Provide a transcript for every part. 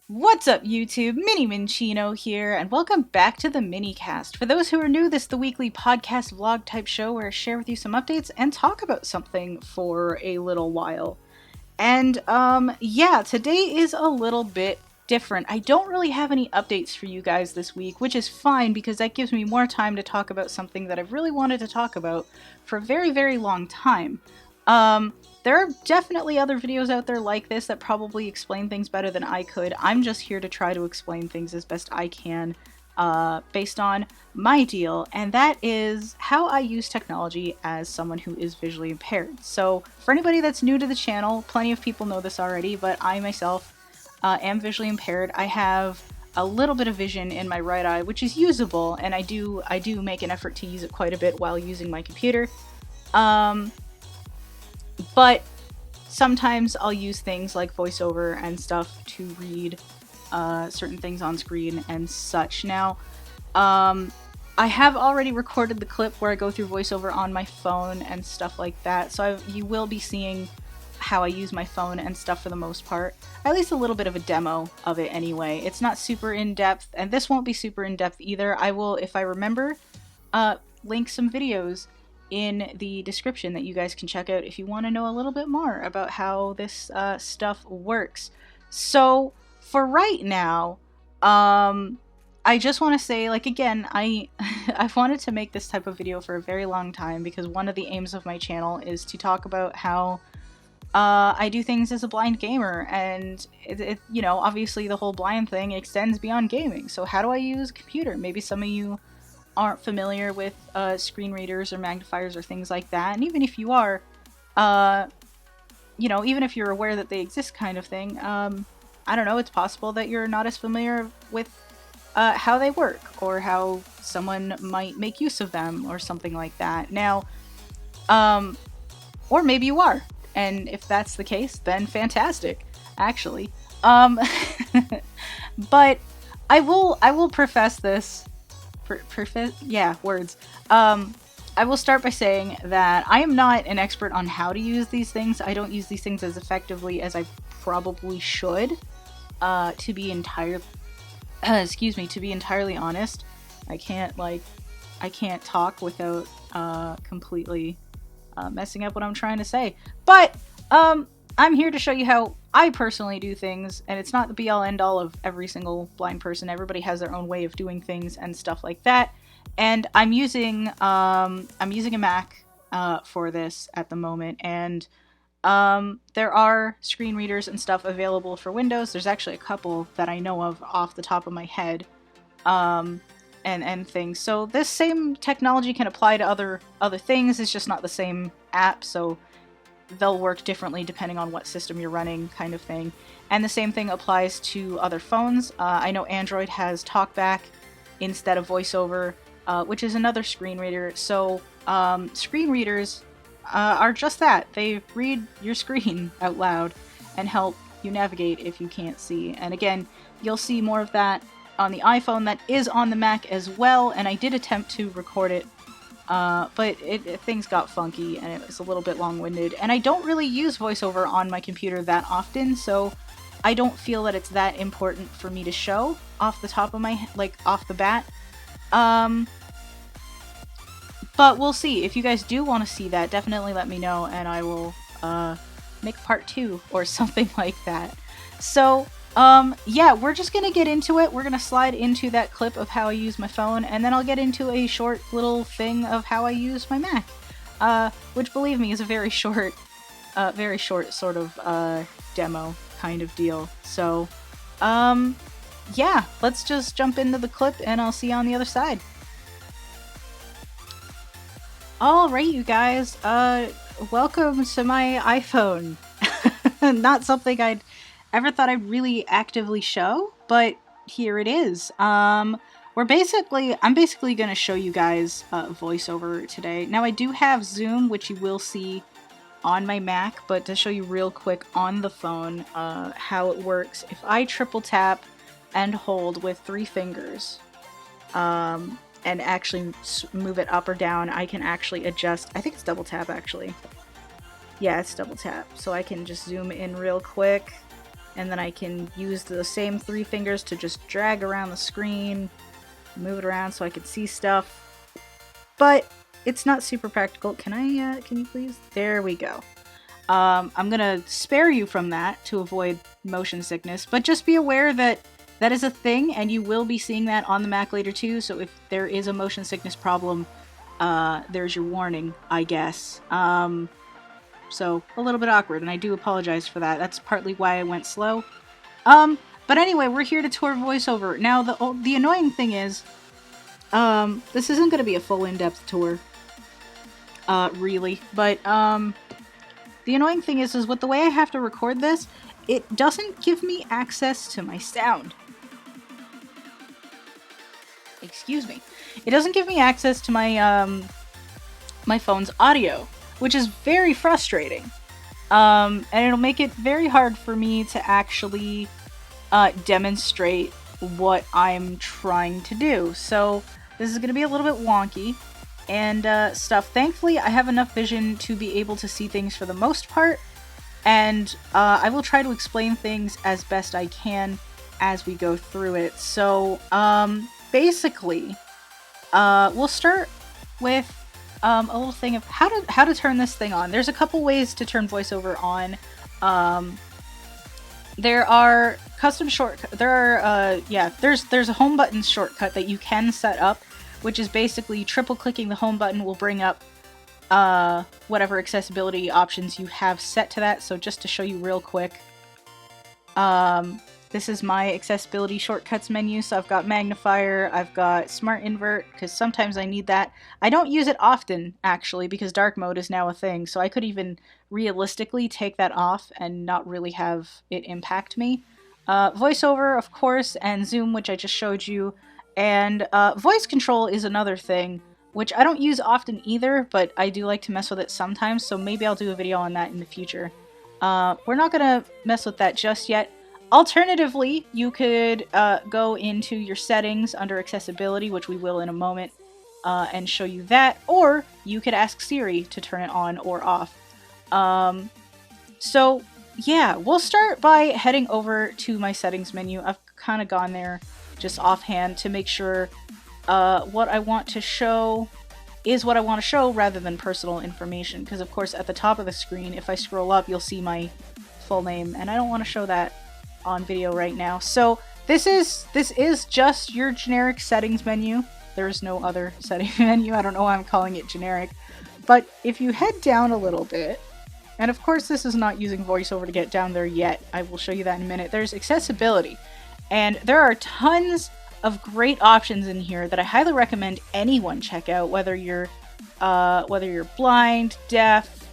What's up, YouTube? Mini Minchino here, and welcome back to the Minnycast. For those who are new, this is the weekly podcast vlog type show where I share with you some updates and talk about something for a little while. And, yeah, today is a little bit different. I don't really have any updates for you guys this week, which is fine because that gives me more time to talk about something that I've really wanted to talk about for a very, very long time. There are definitely other videos out there like this that probably explain things better than I could. I'm just here to try to explain things as best I can, based on my deal, and that is how I use technology as someone who is visually impaired. So, for anybody that's new to the channel, plenty of people know this already, but I myself am visually impaired. I have a little bit of vision in my right eye, which is usable, and I do make an effort to use it quite a bit while using my computer. But sometimes I'll use things like VoiceOver and stuff to read certain things on screen and such. Now, I have already recorded the clip where I go through VoiceOver on my phone and stuff like that, so you will be seeing how I use my phone and stuff for the most part. At least a little bit of a demo of it anyway. It's not super in-depth, and this won't be super in-depth either. I will, if I remember, link some videos in the description that you guys can check out if you want to know a little bit more about how this stuff works. So for right now, I just want to say, like, again, I've wanted to make this type of video for a very long time because one of the aims of my channel is to talk about how I do things as a blind gamer, and you know, obviously the whole blind thing extends beyond gaming. So how do I use a computer? Maybe some of you aren't familiar with screen readers or magnifiers or things like that, and even if you are, you know, even if you're aware that they exist kind of thing, I don't know, it's possible that you're not as familiar with how they work or how someone might make use of them or something like that. Now, or maybe you are, and if that's the case, then fantastic, actually. But I will profess this. Words. I will start by saying that I am not an expert on how to use these things. I don't use these things as effectively as I probably should. To be entirely honest, I can't talk without completely messing up what I'm trying to say. But I'm here to show you how I personally do things, and it's not the be-all end-all of every single blind person. Everybody has their own way of doing things and stuff like that. And I'm using a Mac for this at the moment, and there are screen readers and stuff available for Windows. There's actually a couple that I know of off the top of my head, and things. So this same technology can apply to other things. It's just not the same app, so they'll work differently depending on what system you're running, kind of thing. And the same thing applies to other phones. I know Android has TalkBack instead of VoiceOver, which is another screen reader. So screen readers are just that. They read your screen out loud and help you navigate if you can't see. And again, you'll see more of that on the iPhone. That is on the Mac as well, and I did attempt to record it, but things got funky and it was a little bit long-winded, and I don't really use VoiceOver on my computer that often, so I don't feel that it's that important for me to show off the top of my, off the bat. But we'll see. If you guys do want to see that, definitely let me know, and I will make part 2 or something like that. So yeah, we're just gonna get into it. We're gonna slide into that clip of how I use my phone, and then I'll get into a short little thing of how I use my Mac, which, believe me, is a very short sort of demo kind of deal. So yeah, let's just jump into the clip, and I'll see you on the other side. Alright, you guys, welcome to my iPhone. Not something I'd ever thought I'd really actively show, but here it is. I'm basically going to show you guys VoiceOver today. Now, I do have Zoom, which you will see on my Mac, but to show you real quick on the phone how it works, if I triple tap and hold with 3 fingers, and actually move it up or down, I can actually adjust. I think it's double tap, actually. Yeah, it's double tap. So I can just zoom in real quick and then I can use the same 3 fingers to just drag around the screen, move it around so I can see stuff. But it's not super practical. Can you please? There we go. I'm gonna spare you from that to avoid motion sickness, but just be aware that that is a thing, and you will be seeing that on the Mac later too, so if there is a motion sickness problem, there's your warning, I guess. So, a little bit awkward, and I do apologize for that. That's partly why I went slow. But anyway, we're here to tour VoiceOver. Now, the annoying thing is, this isn't going to be a full in-depth tour, really, but, the annoying thing is with the way I have to record this, it doesn't give me access to my sound. Excuse me. It doesn't give me access to my, my phone's audio, which is very frustrating. And it'll make it very hard for me to actually, demonstrate what I'm trying to do. So, this is going to be a little bit wonky and stuff. Thankfully, I have enough vision to be able to see things for the most part, and I will try to explain things as best I can as we go through it. So, basically, we'll start with a little thing of how to turn this thing on. There's a couple ways to turn VoiceOver on. There are custom shortcuts. There's a home button shortcut that you can set up, which is basically triple clicking the home button will bring up whatever accessibility options you have set to that. So just to show you real quick, this is my accessibility shortcuts menu. So I've got magnifier, I've got smart invert, because sometimes I need that. I don't use it often, actually, because dark mode is now a thing. So I could even realistically take that off and not really have it impact me. VoiceOver, of course, and Zoom, which I just showed you. And voice control is another thing, which I don't use often either, but I do like to mess with it sometimes, so maybe I'll do a video on that in the future. We're not going to mess with that just yet. Alternatively, you could go into your settings under accessibility, which we will in a moment, and show you that, or you could ask Siri to turn it on or off. So yeah, we'll start by heading over to my settings menu. I've kind of gone there just offhand to make sure what I want to show is what I want to show rather than personal information, because of course at the top of the screen, if I scroll up, you'll see my full name, and I don't want to show that on video right now. So this is just your generic settings menu. There is no other settings menu. I don't know why I'm calling it generic, but if you head down a little bit, and of course this is not using VoiceOver to get down there yet, I will show you that in a minute. There's accessibility. And there are tons of great options in here that I highly recommend anyone check out, whether you're blind, deaf,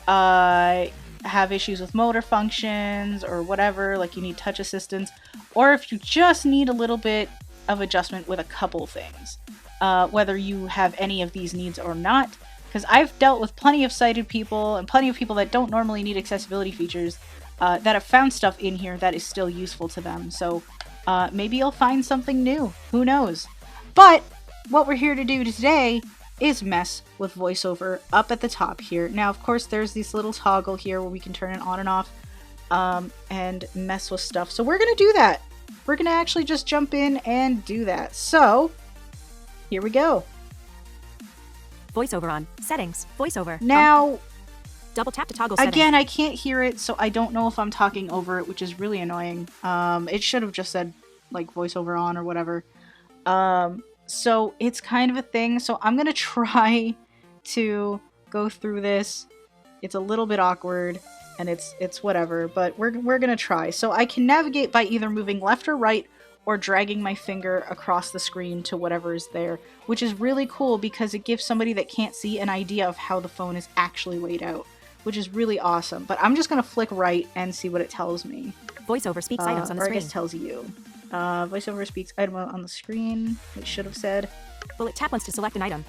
have issues with motor functions, or whatever, like you need touch assistance, or if you just need a little bit of adjustment with a couple things, whether you have any of these needs or not, because I've dealt with plenty of sighted people and plenty of people that don't normally need accessibility features that have found stuff in here that is still useful to them. So maybe you'll find something new. Who knows? But what we're here to do today is mess with VoiceOver up at the top here. Now, of course, there's this little toggle here where we can turn it on and off and mess with stuff. So we're going to do that. We're going to actually just jump in and do that. So here we go. VoiceOver on. Settings. VoiceOver. Now, double tap to toggle settings. Again, I can't hear it, so I don't know if I'm talking over it, which is really annoying. It should have just said, like, VoiceOver on or whatever. So it's kind of a thing. So I'm going to try to go through this. It's a little bit awkward, and it's whatever, but we're going to try. So I can navigate by either moving left or right, or dragging my finger across the screen to whatever is there, which is really cool because it gives somebody that can't see an idea of how the phone is actually laid out, which is really awesome. But I'm just going to flick right and see what it tells me. VoiceOver speaks items on the screen. Or I guess tells you. VoiceOver speaks item on the screen, it should have said. Bullet tap once to select an item.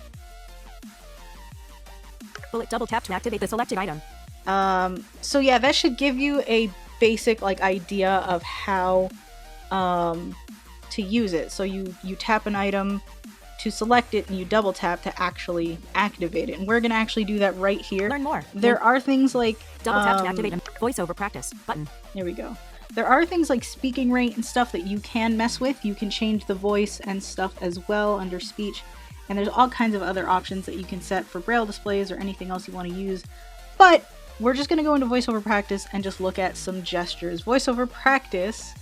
Bullet double tap to activate the selected item. So yeah, that should give you a basic like idea of how to use it. So you tap an item to select it, and you double tap to actually activate it. And we're gonna actually do that right here. Learn more. There are things like double tap to activate VoiceOver practice button. Here we go. There are things like speaking rate and stuff that you can mess with. You can change the voice and stuff as well under speech. And there's all kinds of other options that you can set for braille displays or anything else you want to use. But we're just going to go into VoiceOver Practice and just look at some gestures. VoiceOver Practice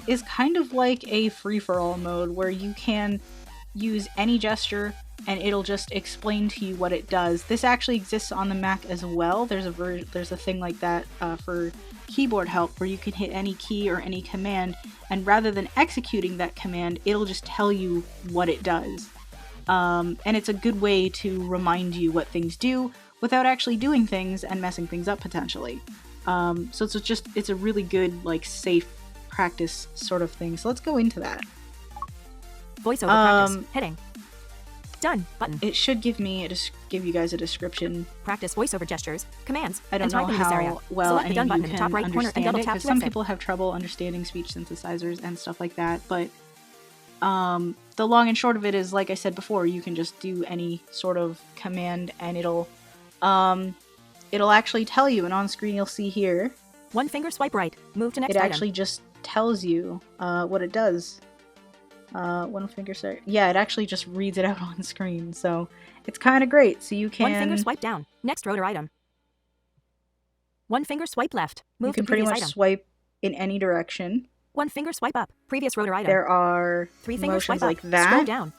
is kind of like a free-for-all mode where you can use any gesture and it'll just explain to you what it does. This actually exists on the Mac as well. There's a thing like that for keyboard help where you can hit any key or any command, and rather than executing that command, it'll just tell you what it does. And it's a good way to remind you what things do without actually doing things and messing things up potentially. So it's a really good, like, safe practice sort of thing. So let's go into that. VoiceOver practice. Heading. Done button. It should give you guys a description. Practice voiceover gestures, commands. I don't know how well any of you can top right corner and understand double it, tap because to some exit. people have trouble understanding speech synthesizers and stuff like that. But the long and short of it is, like I said before, you can just do any sort of command and it'll actually tell you. And on screen you'll see here. One finger swipe right. Move to next It item. actually just tells you what it does. One finger swipe. Yeah, it actually just reads it out on screen, so it's kind of great. So you can. One finger swipe down. Next rotor item. One finger swipe left. Move You can to pretty previous much item. swipe in any direction. One finger swipe up. Previous rotor item. There are Three finger motions swipe up. like that. Scroll down.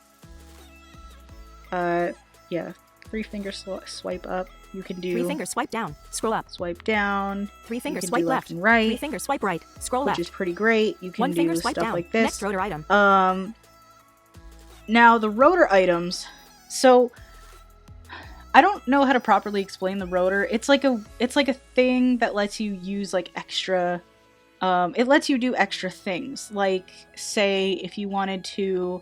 Yeah, 3 finger swipe up. You can do. 3 finger swipe down. Scroll up. Swipe down. 3 finger You can swipe do left. and right. 3 finger swipe right. Scroll which left. is pretty great. You can One do finger swipe stuff down. like this. Next rotor item. Now the rotor items. So I don't know how to properly explain the rotor. It's like a thing that lets you use like extra. It lets you do extra things. Like, say if you wanted to,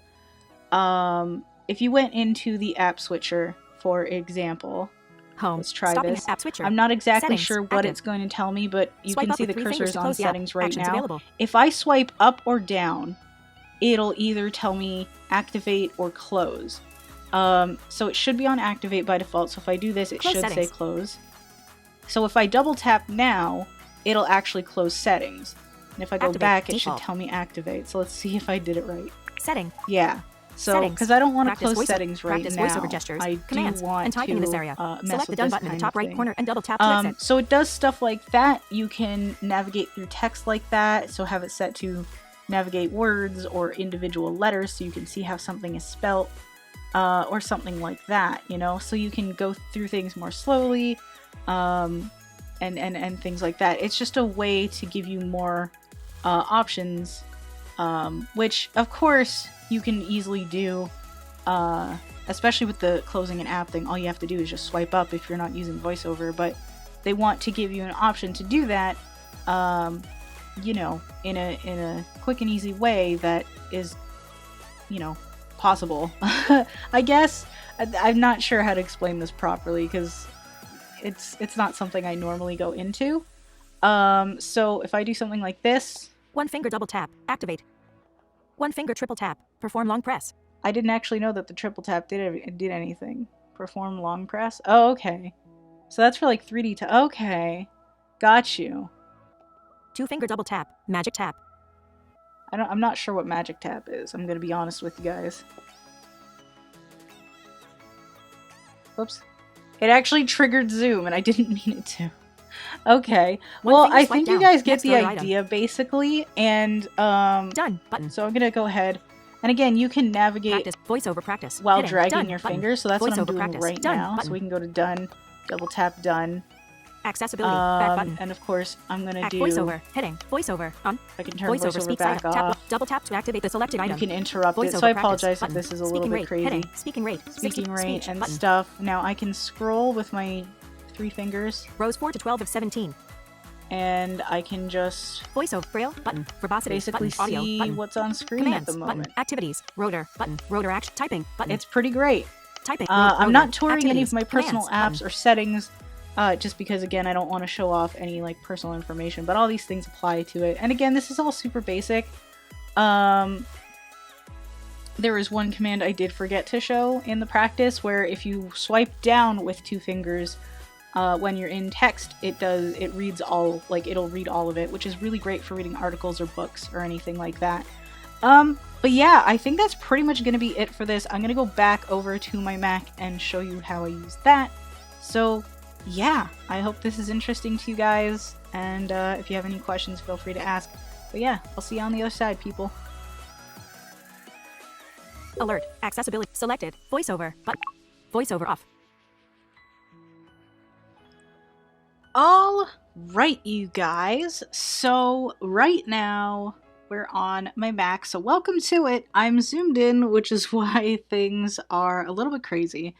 if you went into the app switcher, for example. Home. Let's try Stopping this. App switcher. I'm not exactly Settings. sure what Active. it's going to tell me, but you Swipe can up see the with 3 fingers cursors to on close the app. settings right Actions now. available. If I swipe up or down, it'll either tell me activate or close. So it should be on activate by default. So if I do this, it Close should settings. say close. So if I double tap now, it'll actually close settings. And if I go Activate. back, it Default. should tell me activate. So let's see if I did it right. Setting. Yeah. So, Settings. because I don't want to Practice close voice- settings right practice now, voiceover gestures, I commands, do want and typing to in this area. mess Select the with done this button in the kind top of right thing. corner and double tap to exit. So it does stuff like that. You can navigate through text like that. So have it set to navigate words or individual letters so you can see how something is spelt, or something like that, you know? So you can go through things more slowly, and things like that. It's just a way to give you more options, which of course you can easily do, especially with the closing an app thing. All you have to do is just swipe up if you're not using VoiceOver, but they want to give you an option to do that, you know, in a quick and easy way that is, you know, possible. I guess I'm not sure how to explain this properly because it's not something I normally go into. So if I do something like this, One finger double tap. Activate. One finger triple tap. Perform long press. I didn't actually know that the triple tap did anything. Perform long press? Oh, okay. So that's for like 3D okay. Got you. 2 finger double tap. Magic tap. I'm not sure what magic tap is. I'm gonna be honest with you guys. Whoops. It actually triggered Zoom and I didn't mean it to. Okay. One Well, finger I swipe think you down. guys get Next the rotor item. idea basically, and Done button. so I'm gonna go ahead. And again, you can navigate Practice. Voiceover practice. while Heading. dragging Done your button. fingers, so that's what I'm VoiceOver doing practice. right Done now. button. So we can go to done, double tap done. Accessibility. Back button. And of course, I'm gonna Act do. voiceover. Heading. Voiceover. On. I can turn VoiceOver VoiceOver speaks back item. Tap, off. double tap to activate the selected You item. can interrupt it. VoiceOver So I practice apologize button. if this is a little Speaking bit rate. crazy. Heading. Speaking rate. Speaking rate speech and button. stuff. Now I can scroll with my 3 fingers, Rows 4 to 12 of 17. and I can just Voiceover. Braille. Button. Verbosity. basically Button. Audio. see Button. what's on screen Commands. at the moment. Button. Activities. Rotor. Button. Rotor action. Typing. Button. It's pretty great. Typing. I'm rotor. not touring any of Activities. my personal Commands. apps Button. or settings, just because again I don't want to show off any like personal information. But all these things apply to it. And again, this is all super basic. There is one command I did forget to show in the practice where if you swipe down with 2 fingers, when you're in text, it reads all, like, it'll read all of it, which is really great for reading articles or books or anything like that. But yeah, I think that's pretty much going to be it for this. I'm going to go back over to my Mac and show you how I use that. So yeah, I hope this is interesting to you guys, and if you have any questions, feel free to ask. But yeah, I'll see you on the other side, people. Alert. Accessibility. Selected. VoiceOver. But VoiceOver off. All right, you guys. So right now we're on my Mac. So welcome to it. I'm zoomed in, which is why things are a little bit crazy.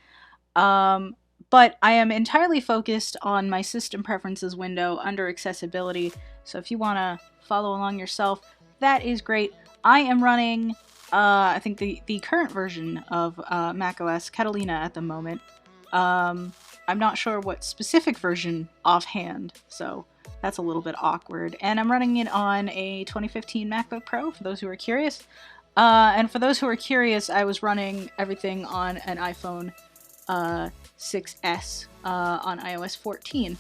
But I am entirely focused on my system preferences window under accessibility. So if you want to follow along yourself, that is great. I am running, I think the current version of macOS Catalina at the moment. I'm not sure what specific version offhand, so that's a little bit awkward. And I'm running it on a 2015 MacBook Pro, for those who are curious. And for those who are curious, I was running everything on an iPhone 6S on iOS 14,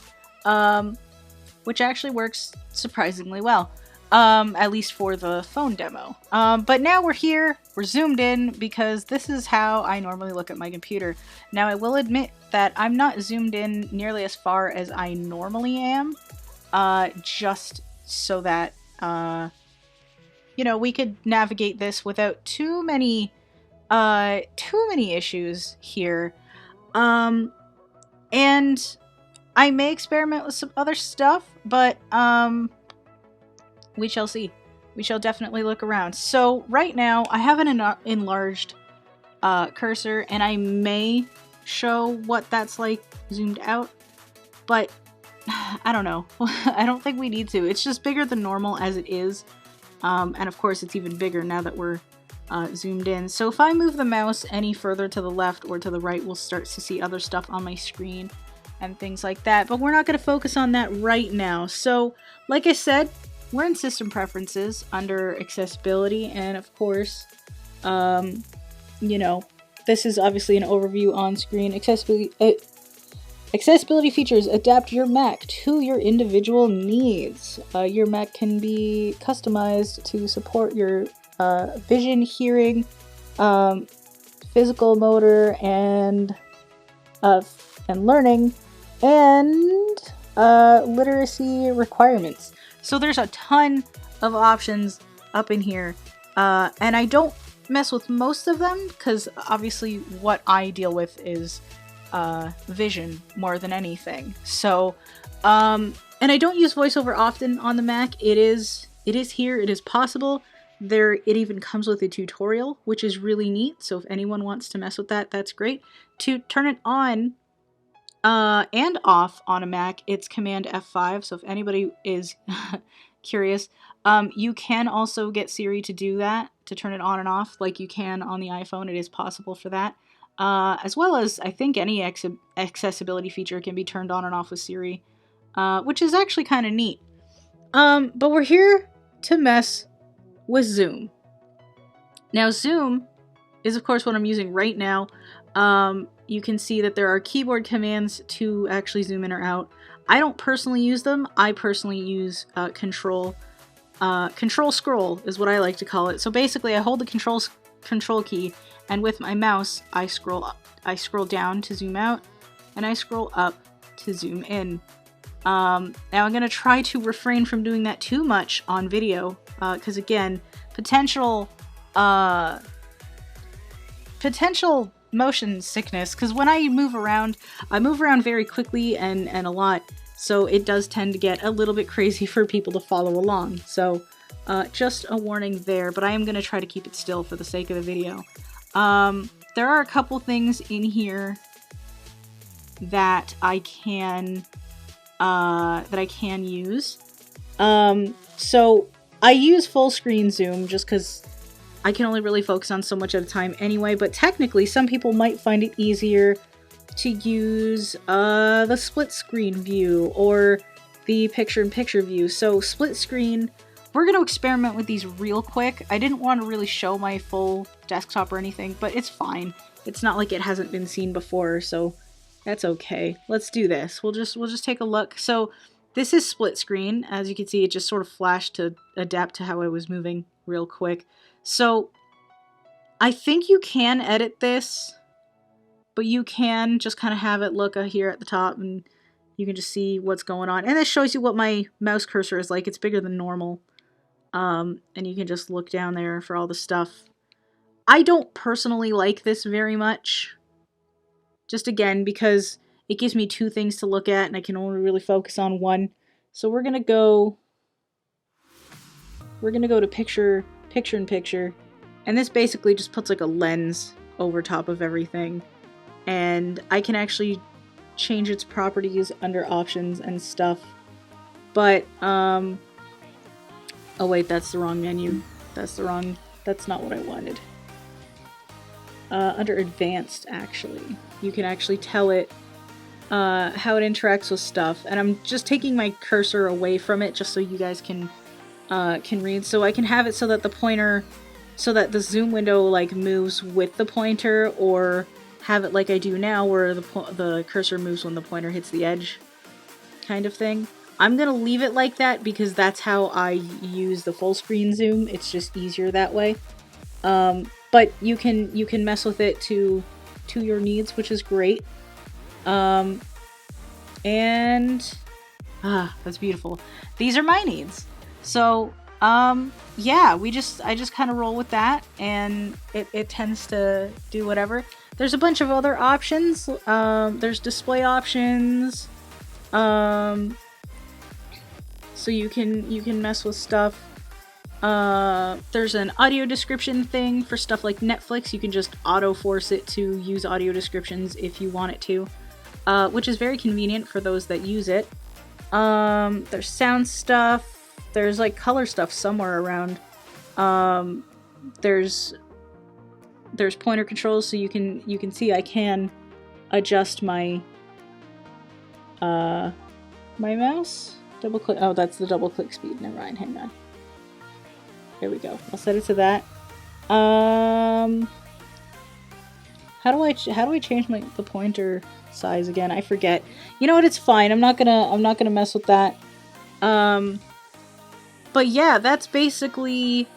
which actually works surprisingly well, at least for the phone demo. But now we're here, we're zoomed in, because this is how I normally look at my computer. Now I will admit that I'm not zoomed in nearly as far as I normally am, just so that, you know, we could navigate this without too many issues here. And I may experiment with some other stuff, but, we shall see. We shall definitely look around. So right now I have an enlarged cursor, and I may show what that's like zoomed out, but I don't know. I don't think we need to. It's just bigger than normal as it is. And of course it's even bigger now that we're zoomed in. So if I move the mouse any further to the left or to the right, we'll start to see other stuff on my screen and things like that. But we're not going to focus on that right now. So like I said, we're in system preferences under accessibility, and of course, you know, this is obviously an overview on screen. Accessibility features adapt your Mac to your individual needs. Your Mac can be customized to support your vision, hearing, physical, motor, and learning, and literacy requirements. So there's a ton of options up in here, and I don't mess with most of them, because obviously what I deal with is vision more than anything. So, and I don't use VoiceOver often on the Mac. It is here, it is possible. It even comes with a tutorial, which is really neat, so if anyone wants to mess with that, that's great. To turn it on and off on a Mac, it's Command F5, so if anybody is curious, you can also get Siri to do that, to turn it on and off, like you can on the iPhone. It is possible for that. As well as, I think any accessibility feature can be turned on and off with Siri, which is actually kind of neat. But we're here to mess with Zoom. Now, Zoom is, of course, what I'm using right now. You can see that there are keyboard commands to actually zoom in or out. I don't personally use them. I personally use control scroll is what I like to call it. So basically I hold the control key, and with my mouse I scroll down to zoom out, and I scroll up to zoom in. Now I'm going to try to refrain from doing that too much on video, because again, potential motion sickness, because when I move around very quickly and a lot, so it does tend to get a little bit crazy for people to follow along. So just a warning there, but I am going to try to keep it still for the sake of the video. There are a couple things in here that I can use. So I use full screen zoom just because I can only really focus on so much at a time anyway, but technically some people might find it easier to use the split screen view or the picture-in-picture view. So split screen, we're going to experiment with these real quick. I didn't want to really show my full desktop or anything, but it's fine. It's not like it hasn't been seen before, so That's okay. Let's do this. We'll just take a look. So this is split screen. As you can see, it just sort of flashed to adapt to how I was moving real quick. So I think you can edit this, but you can just kind of have it look here at the top, and you can just see what's going on. And this shows you what my mouse cursor is like. It's bigger than normal. And you can just look down there for all the stuff. I don't personally like this very much. Just again, because it gives me two things to look at and I can only really focus on one. So we're gonna go to picture-in-picture. And this basically just puts like a lens over top of everything. And I can actually change its properties under options and stuff. But, oh wait, that's the wrong menu. That's not what I wanted. Under advanced, actually. You can actually tell it how it interacts with stuff. And I'm just taking my cursor away from it just so you guys can read. So I can have it so that the zoom window like moves with the pointer, or have it like I do now where the cursor moves when the pointer hits the edge, kind of thing. I'm gonna leave it like that because that's how I use the full screen zoom. It's just easier that way. But you can mess with it to your needs, which is great. And that's beautiful. These are my needs. So yeah, I just kind of roll with that, and it tends to do whatever. There's a bunch of other options. There's display options. So you can mess with stuff. There's an audio description thing for stuff like Netflix. You can just auto force it to use audio descriptions if you want it to, which is very convenient for those that use it. There's sound stuff. There's like color stuff somewhere around. There's pointer controls, so you can see I can adjust my my mouse. Double click. Oh, that's the double click speed. Never mind. Hang on. There we go. I'll set it to that. How do I change the pointer size again? I forget. You know what? It's fine. I'm not gonna mess with that. But yeah, that's basically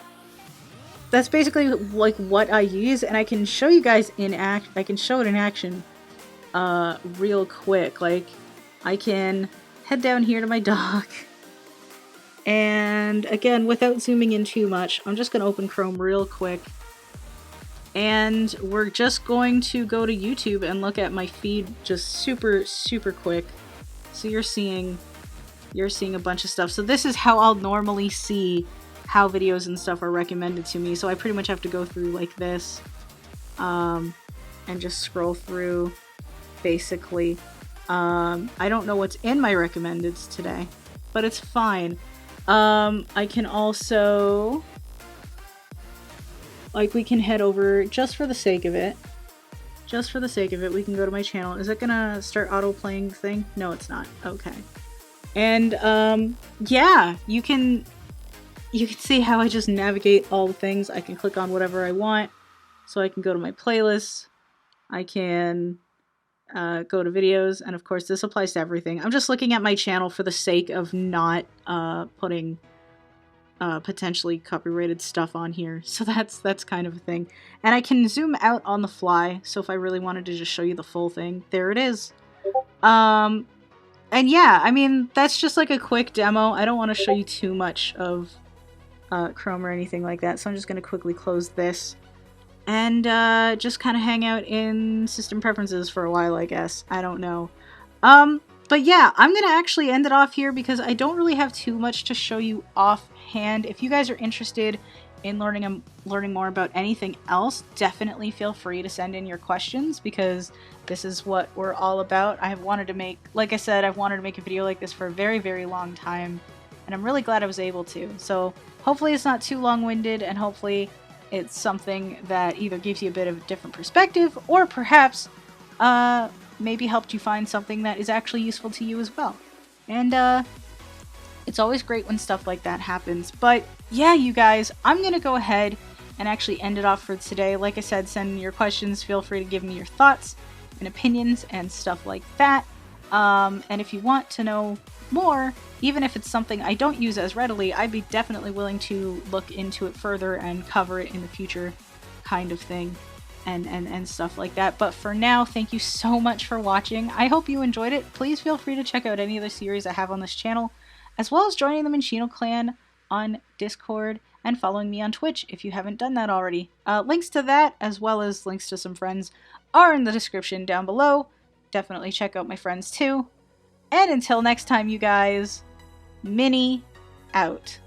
like what I use, and I can show you guys I can show it in action real quick. Like, I can head down here to my dock, and again, without zooming in too much, I'm just gonna open Chrome real quick, and we're just going to go to YouTube and look at my feed just super quick. So you're seeing a bunch of stuff. So this is how I'll normally see how videos and stuff are recommended to me. So I pretty much have to go through like this, and just scroll through, basically. I don't know what's in my recommendeds today, but it's fine. I can also, like, we can head over, just for the sake of it, we can go to my channel. Is it gonna start auto-playing the thing? No, it's not. Okay. And, yeah, you can see how I just navigate all the things. I can click on whatever I want. So I can go to my playlists. I can go to videos. And of course, this applies to everything. I'm just looking at my channel for the sake of not putting potentially copyrighted stuff on here. So that's kind of a thing. And I can zoom out on the fly. So if I really wanted to just show you the full thing, there it is. And yeah, I mean, that's just like a quick demo. I don't want to show you too much of Chrome or anything like that, so I'm just going to quickly close this and just kind of hang out in system preferences for a while, I guess. I don't know. But yeah, I'm going to actually end it off here because I don't really have too much to show you offhand. If you guys are interested in learning more about anything else, definitely feel free to send in your questions, because this is what we're all about. I've wanted to make a video like this for a very, very long time, and I'm really glad I was able to. So hopefully it's not too long-winded, and hopefully it's something that either gives you a bit of a different perspective, or perhaps maybe helped you find something that is actually useful to you as well. And it's always great when stuff like that happens. But yeah, you guys, I'm gonna go ahead and actually end it off for today. Like I said, send me your questions, feel free to give me your thoughts, and opinions and stuff like that. And if you want to know more, even if it's something I don't use as readily, I'd be definitely willing to look into it further and cover it in the future, kind of thing, and stuff like that. But for now, thank you so much for watching. I hope you enjoyed it. Please feel free to check out any of the series I have on this channel, as well as joining the Minccino clan on Discord and following me on Twitch if you haven't done that already. Links to that, as well as links to some friends, are in the description down below. Definitely check out my friends too. And until next time, you guys, Minny out.